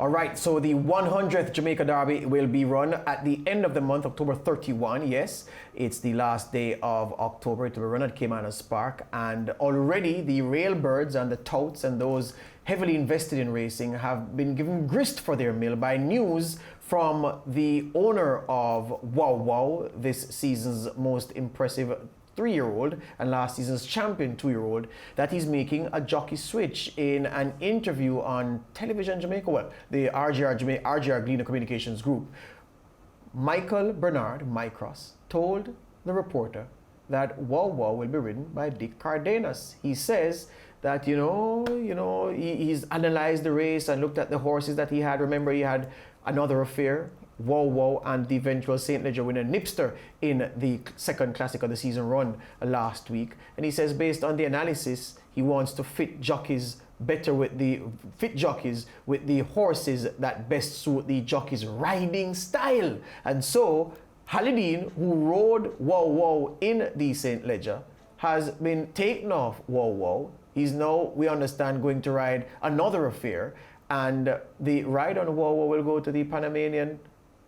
All right, so the 100th Jamaica Derby will be run at the end of the month, October 31. Yes, it's the last day of October. It will be run at Caymanas Park. And already the railbirds and the touts and those heavily invested in racing have been given grist for their mill by news from the owner of Wow Wow, this season's most impressive 3-year-old and last season's champion 2-year-old, that he's making a jockey switch. In an interview on Television Jamaica, well, the RGR Gleaner Communications Group, Michael Bernard, Mycross, told the reporter that Wow Wow will be ridden by Dick Cardenas. He says that, he's analyzed the race and looked at the horses that he had. Remember, he had another affair, Wow Wow and the eventual St. Leger winner Nipster in the second classic of the season run last week. And he says based on the analysis, he wants to fit jockeys with the horses that best suit the jockey's riding style. And so Halidine, who rode Wow Wow in the St. Leger, has been taken off Wow Wow. He's now, we understand, going to ride another affair. And the ride on Wow Wow will go to the Panamanian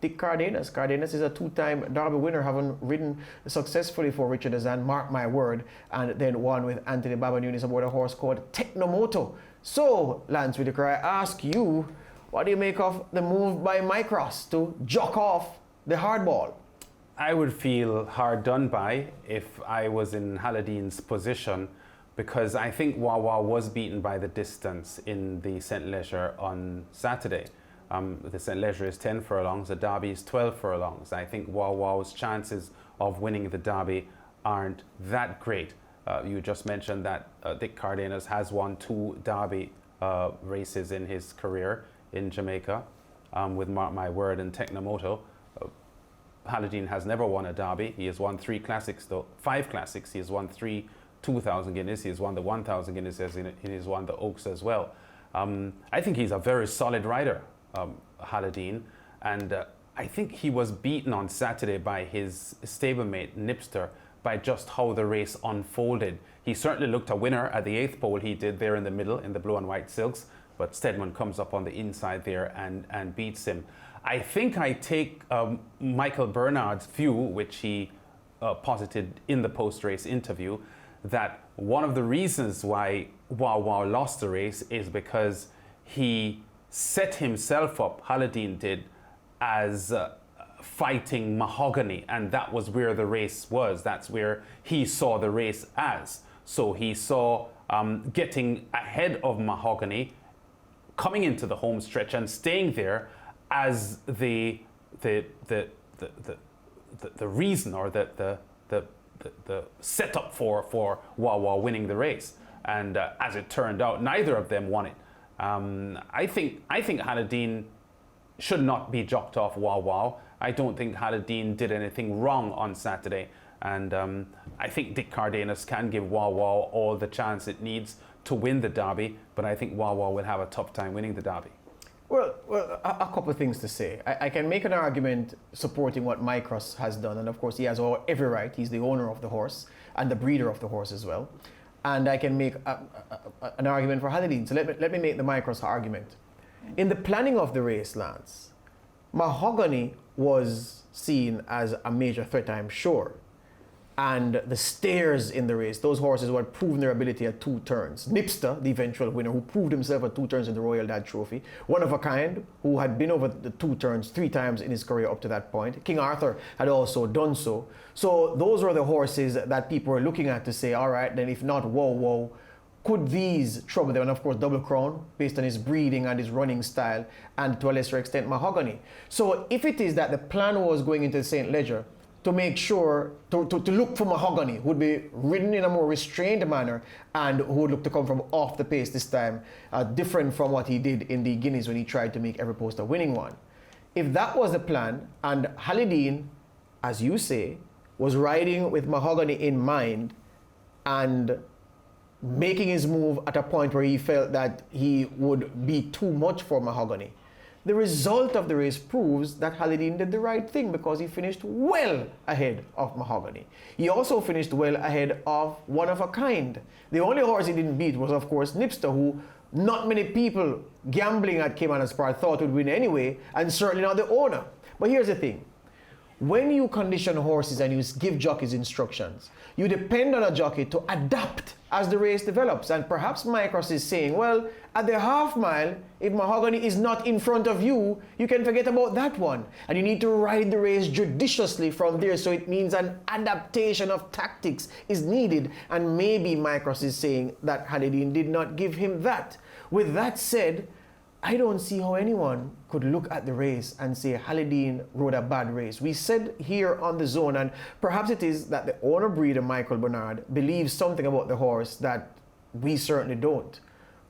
Dick Cardenas. Cardenas is a 2-time Derby winner, having ridden successfully for Richard Azan, mark my word, and then won with Anthony Baba Nunes aboard a horse called Technomoto. So, Lance Whitaker, I ask you, what do you make of the move by Mycross to jock off the hardball? I would feel hard done by if I was in Haladine's position, because I think Wow Wow was beaten by the distance in the St. Leger on Saturday. The St. Leger is 10 furlongs, the Derby is 12 furlongs. I think Wow Wow's chances of winning the Derby aren't that great. You just mentioned that Dick Cardenas has won 2 Derby races in his career in Jamaica with Mark My Word and Technomoto. Haladine has never won a Derby. He has won 5 classics. He has won 3 2,000 Guineas. He has won the 1,000 Guineas, and he has won the Oaks as well. I think he's a very solid rider, Haladine, and I think he was beaten on Saturday by his stablemate Nipster by just how the race unfolded. He certainly looked a winner at the 8th pole. He did there in the middle in the blue and white silks, but Stedman comes up on the inside there and beats him. I think I take Michael Bernard's view, which he posited in the post-race interview, that one of the reasons why Wow Wow lost the race is because he set himself up, Haladine did, as fighting Mahogany, and that was where the race was. That's where he saw the race as. So he saw getting ahead of Mahogany, coming into the home stretch and staying there as the reason or the setup for Wow Wow winning the race. And as it turned out, neither of them won it. I think Haladine should not be jocked off Wow Wow. I don't think Haladine did anything wrong on Saturday. And I think Dick Cardenas can give Wow Wow all the chance it needs to win the Derby, but I think Wow Wow will have a tough time winning the Derby. Well, a couple of things to say. I can make an argument supporting what Mycross has done, and of course he has every right. He's the owner of the horse and the breeder of the horse as well. And I can make an argument for Haladine. So let me make the Mycross argument. In the planning of the race, Lance, Mahogany was seen as a major threat, I'm sure. And the stayers in the race, those horses who had proven their ability at 2 turns. Nipster, the eventual winner, who proved himself at 2 turns in the Royal Dad Trophy. One of a kind, who had been over the 2 turns 3 times in his career up to that point. King Arthur had also done so. So those were the horses that people were looking at to say, all right, then if not Wow Wow, could these trouble them? And of course, Double Crown, based on his breeding and his running style, and to a lesser extent, Mahogany. So if it is that the plan was going into the St. Leger to make sure, to look for Mahogany, who would be ridden in a more restrained manner and who would look to come from off the pace this time, different from what he did in the Guineas when he tried to make every post a winning one. If that was the plan, and Haladine, as you say, was riding with Mahogany in mind and making his move at a point where he felt that he would be too much for Mahogany, the result of the race proves that Haladine did the right thing, because he finished well ahead of Mahogany. He also finished well ahead of One of a Kind. The only horse he didn't beat was, of course, Nipster, who not many people gambling at Caymanas Park thought would win anyway, and certainly not the owner. But here's the thing. When you condition horses and you give jockeys instructions, you depend on a jockey to adapt as the race develops. And perhaps Micros is saying, well, at the half mile, if Mahogany is not in front of you, you can forget about that one. And you need to ride the race judiciously from there. So it means an adaptation of tactics is needed. And maybe Micros is saying that Haledin did not give him that. With that said, I don't see how anyone could look at the race and say Haledin rode a bad race. We said here on the zone, and perhaps it is that the owner breeder, Michael Bernard, believes something about the horse that we certainly don't.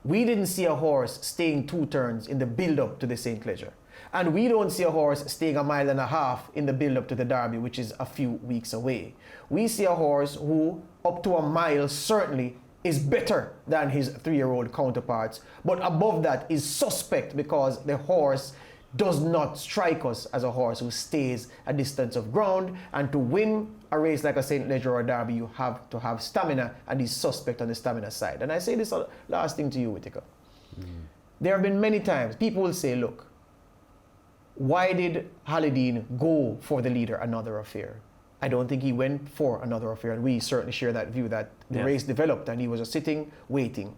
We didn't see a horse staying 2 turns in the build-up to the St. Leger. And we don't see a horse staying 1.5 miles in the build-up to the Derby, which is a few weeks away. We see a horse who, up to 1 mile, certainly is better than his 3-year-old counterparts, but above that is suspect because the horse does not strike us as a horse who stays a distance of ground, and to win a race like a St. Leger or Derby, you have to have stamina, and he's suspect on the stamina side. And I say this last thing to you, Whitaker. There have been many times people will say, look, why did Haledin go for the leader, Another Affair? I don't think he went for Another Affair, and we certainly share that view that the race developed and he was just sitting, waiting.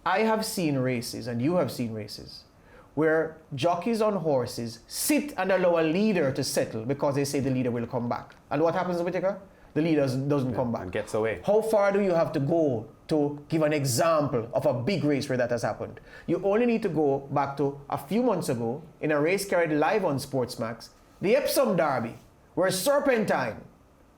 I have seen races, and you have seen races, where jockeys on horses sit and allow a leader to settle because they say the leader will come back. And what happens, Whitaker? The leader doesn't come back. And gets away. How far do you have to go to give an example of a big race where that has happened? You only need to go back to a few months ago in a race carried live on SportsMax, the Epsom Derby, where Serpentine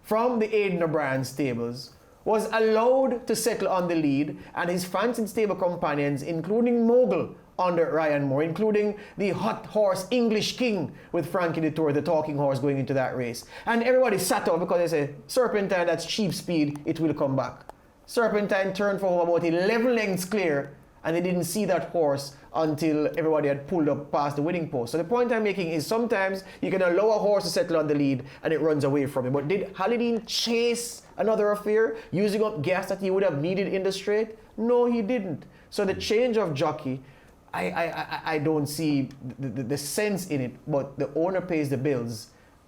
from the Aidan O'Brien stables was allowed to settle on the lead, and his fancied stable companions, including Mogul under Ryan Moore, including the hot horse English King with Frankie Dettour, the talking horse, going into that race. And everybody sat up because they said, Serpentine, that's cheap speed, it will come back. Serpentine turned for home about 11 lengths clear, and they didn't see that horse until everybody had pulled up past the winning post. So the point I'm making is sometimes you can allow a horse to settle on the lead and it runs away from you. But did Haledin chase Another Affair using up gas that he would have needed in the straight? No, he didn't. So the change of jockey, I don't see the sense in it, but the owner pays the bills,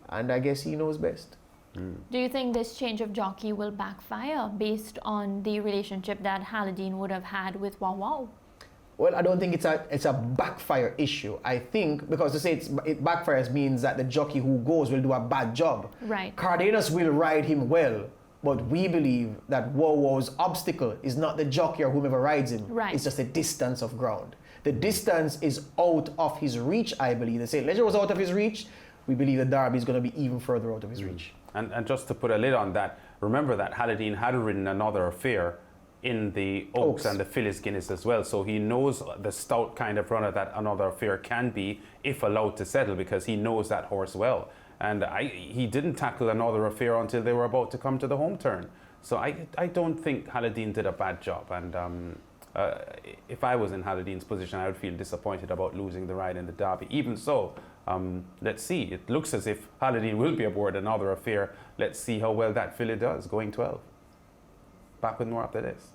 and I guess he knows best. Do you think this change of jockey will backfire based on the relationship that Haledin would have had with Wow Wow? Well, I don't think it's a backfire issue. I think, because to say it backfires means that the jockey who goes will do a bad job. Right. Cardenas will ride him well, but we believe that Wow Wow's obstacle is not the jockey or whomever rides him. Right. It's just the distance of ground. The distance is out of his reach, I believe. The St. Leger was out of his reach. We believe the Derby is going to be even further out of his reach. And just to put a lid on that, remember that Haledin had ridden Another Affair in the Oaks and the Phyllis Guinness as well. So he knows the stout kind of runner that Another Affair can be if allowed to settle, because he knows that horse well. And he didn't tackle Another Affair until they were about to come to the home turn. So I don't think Haledin did a bad job. And if I was in Haledin's position, I would feel disappointed about losing the ride in the Derby. Even so, let's see. It looks as if Haledin will be aboard Another Affair. Let's see how well that filly does, going 12. Back with more after this.